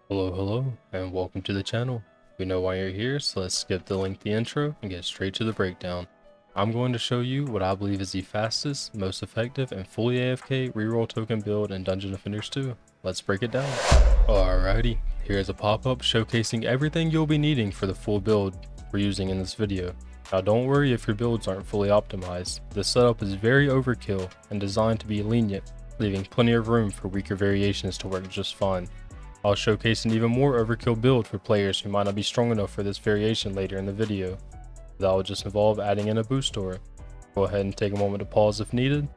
Hello, and welcome to the channel. We know why you're here, so let's skip the lengthy intro and get straight to the breakdown. I'm going to show you what I believe is the fastest, most effective, and fully AFK reroll token build in Dungeon Defenders 2. Let's break it down. Alrighty, here's a pop-up showcasing everything you'll be needing for the full build we're using in this video. Now don't worry if your builds aren't fully optimized. This setup is very overkill and designed to be lenient, leaving plenty of room for weaker variations to work just fine. I'll showcase an even more overkill build for players who might not be strong enough for this variation later in the video. That will just involve adding in a boost aura. Go ahead and take a moment to pause if needed.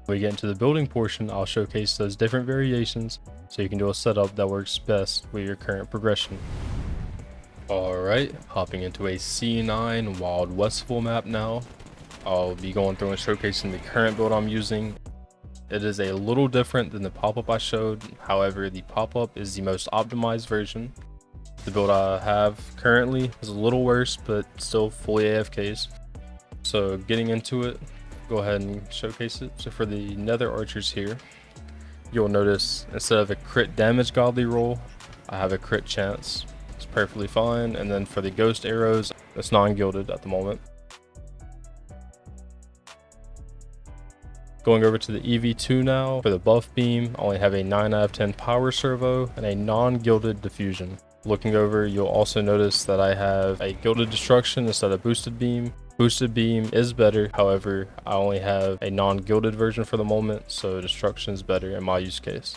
When we get into the building portion, I'll showcase those different variations so you can do a setup that works best with your current progression. Alright, hopping into a C9 Wild Westful map now. I'll be going through and showcasing the current build I'm using. It is a little different than the pop-up I showed, however the pop-up is the most optimized version. The build I have currently is a little worse, but still fully AFKs. So getting into it, go ahead and showcase it. So for the nether archers here, you'll notice instead of a crit damage godly roll, I have a crit chance. It's perfectly fine. And then for the ghost arrows, it's non-gilded at the moment. Going over to the EV2 now, for the buff beam, I only have a 9 out of 10 power servo and a non-gilded diffusion. Looking over, you'll also notice that I have a gilded destruction instead of boosted beam. Boosted beam is better, however, I only have a non-gilded version for the moment, so destruction is better in my use case.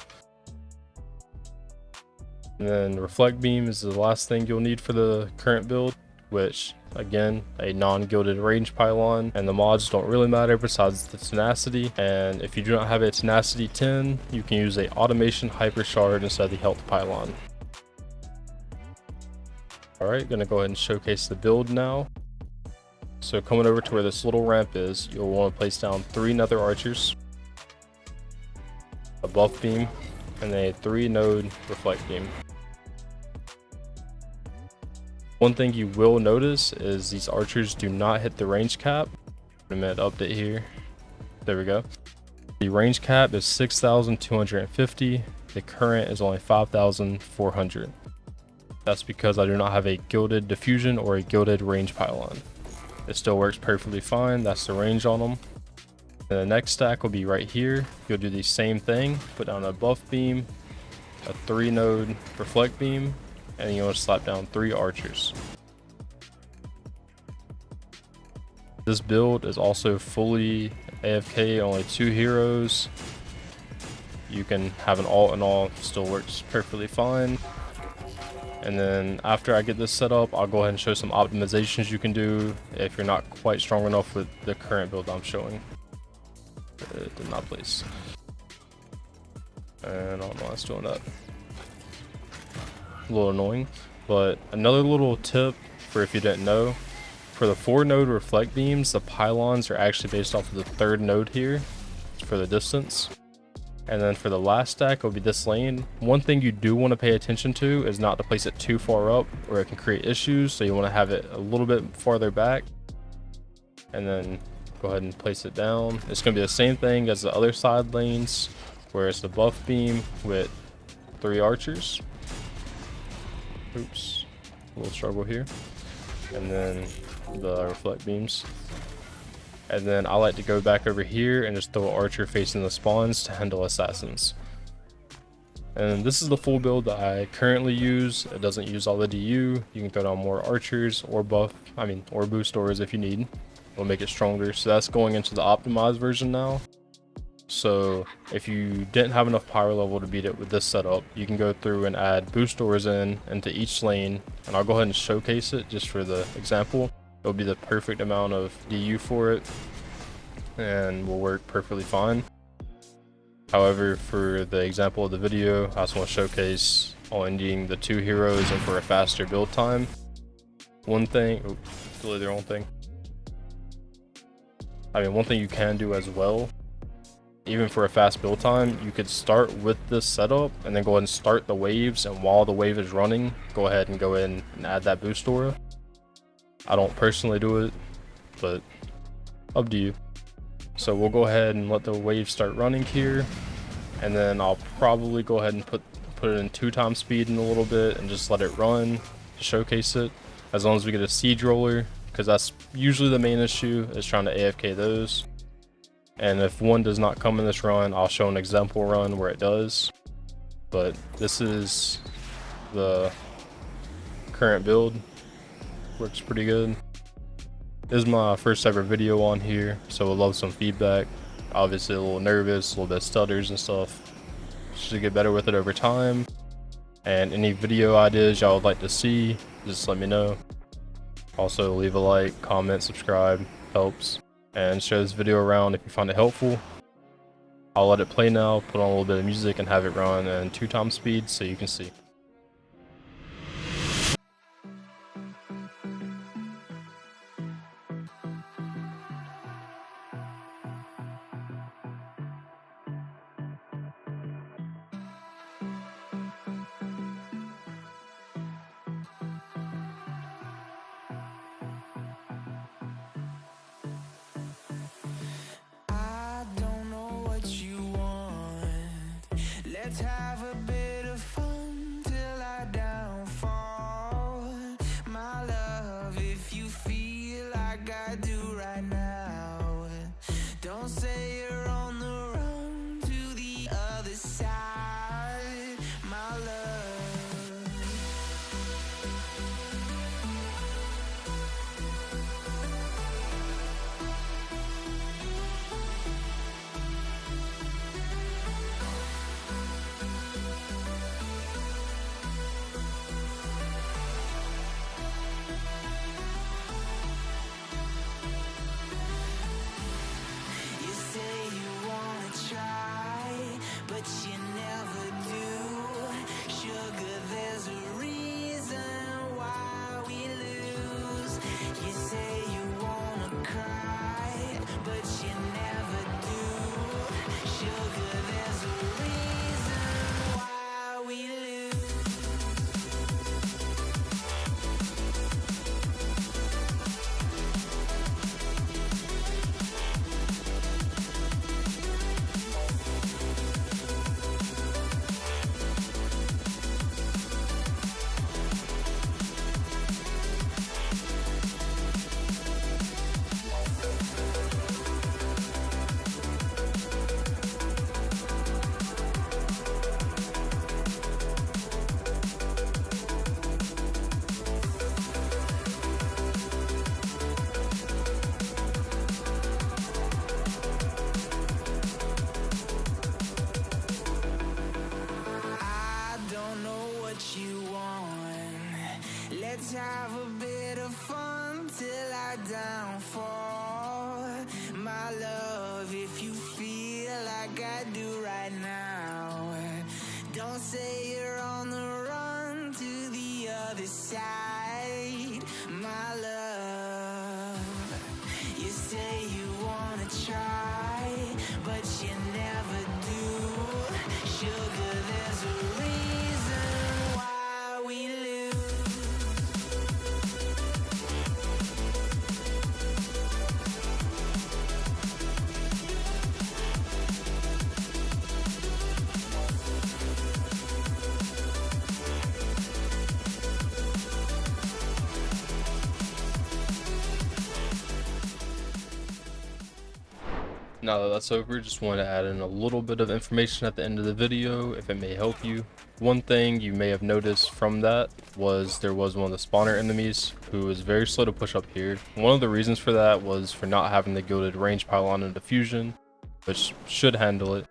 And then reflect beam is the last thing you'll need for the current build, which again, a non-gilded range pylon, and the mods don't really matter besides the tenacity. And if you do not have a tenacity 10, you can use a automation hyper shard instead of the health pylon. Alright, gonna go ahead and showcase the build now. So coming over to where this little ramp is, you'll want to place down 3 nether archers, a buff beam, and a 3-node reflect beam. One thing you will notice is these archers do not hit the range cap. A minute update here. There we go. The range cap is 6,250. The current is only 5,400. That's because I do not have a gilded diffusion or a gilded range pylon. It still works perfectly fine. That's the range on them. And the next stack will be right here. You'll do the same thing. Put down a buff beam, a 3-node reflect beam, and you want to slap down 3 archers. This build is also fully AFK, only 2 heroes. You can have an alt and all, still works perfectly fine. And then after I get this set up, I'll go ahead and show some optimizations you can do if you're not quite strong enough with the current build I'm showing. It did not place. And I don't know why it's doing that. A little annoying, but another little tip for if you didn't know, for the 4-node reflect beams, the pylons are actually based off of the 3rd node here for the distance. And then for the last stack, it'll be this lane. One thing you do want to pay attention to is not to place it too far up or it can create issues, so you want to have it a little bit farther back. And then go ahead and place it down. It's going to be the same thing as the other side lanes, where it's the buff beam with 3 archers. Oops, a little struggle here. And then the reflect beams. And then I like to go back over here and just throw an archer facing the spawns to handle assassins. And this is the full build that I currently use. It doesn't use all the DU. You can throw down more archers or or boost auras if you need. It'll make it stronger. So that's going into the optimized version now. So if you didn't have enough power level to beat it with this setup, you can go through and add boost auras into each lane, and I'll go ahead and showcase it just for the example. It'll be the perfect amount of DU for it and will work perfectly fine. However, for the example of the video, I just want to showcase only needing the 2 heroes and for a faster build time. One thing one thing you can do as well, even for a fast build time, you could start with this setup and then go ahead and start the waves, and while the wave is running, go ahead and go in and add that boost aura. I don't personally do it, but up to you. So we'll go ahead and let the wave start running here, and then I'll probably go ahead and put put it in 2x speed in a little bit and just let it run to showcase it, as long as we get a siege roller, because that's usually the main issue, is trying to AFK those. And if one does not come in this run, I'll show an example run where it does. But this is the current build. Works pretty good. This is my first ever video on here, so I'd love some feedback. Obviously a little nervous, a little bit of stutters and stuff. Should get better with it over time. And any video ideas y'all would like to see, just let me know. Also leave a like, comment, subscribe, helps. And share this video around if you find it helpful. I'll let it play now, put on a little bit of music and have it run in 2x speed so you can see. Let's have a bit of fun till I downfall. My love, if you feel like I do right now, don't say you're on the run to the other side, my love. But you never do. Sugar, there's a reason why we lose. You say you wanna cry, but you never do. Sugar, there's a reason why we lose. Let's have a bit of fun till I downfall. My love, if you feel like I do right now, don't say you're on the run to the other side, my love. You say you wanna try, but you never do. Sugar, there's a reason why we lose. Now that that's over, just wanted to add in a little bit of information at the end of the video if it may help you. One thing you may have noticed from that was there was one of the spawner enemies who was very slow to push up here. One of the reasons for that was for not having the gilded range pylon and diffusion, which should handle it.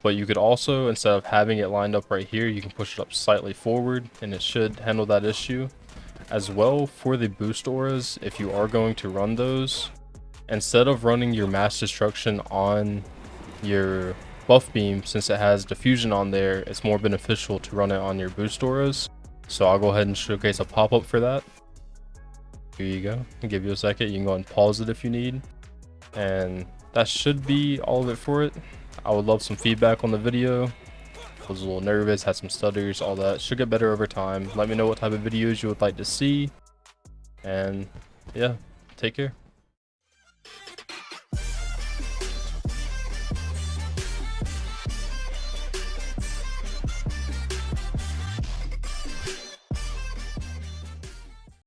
But you could also, instead of having it lined up right here, you can push it up slightly forward and it should handle that issue. As well, for the boost auras, if you are going to run those, instead of running your mass destruction on your buff beam, since it has diffusion on there, it's more beneficial to run it on your boost auras. So I'll go ahead and showcase a pop-up for that. Here you go. I'll give you a second. You can go and pause it if you need. And that should be all of it for it. I would love some feedback on the video. I was a little nervous, had some stutters, all that. Should get better over time. Let me know what type of videos you would like to see. And yeah, take care.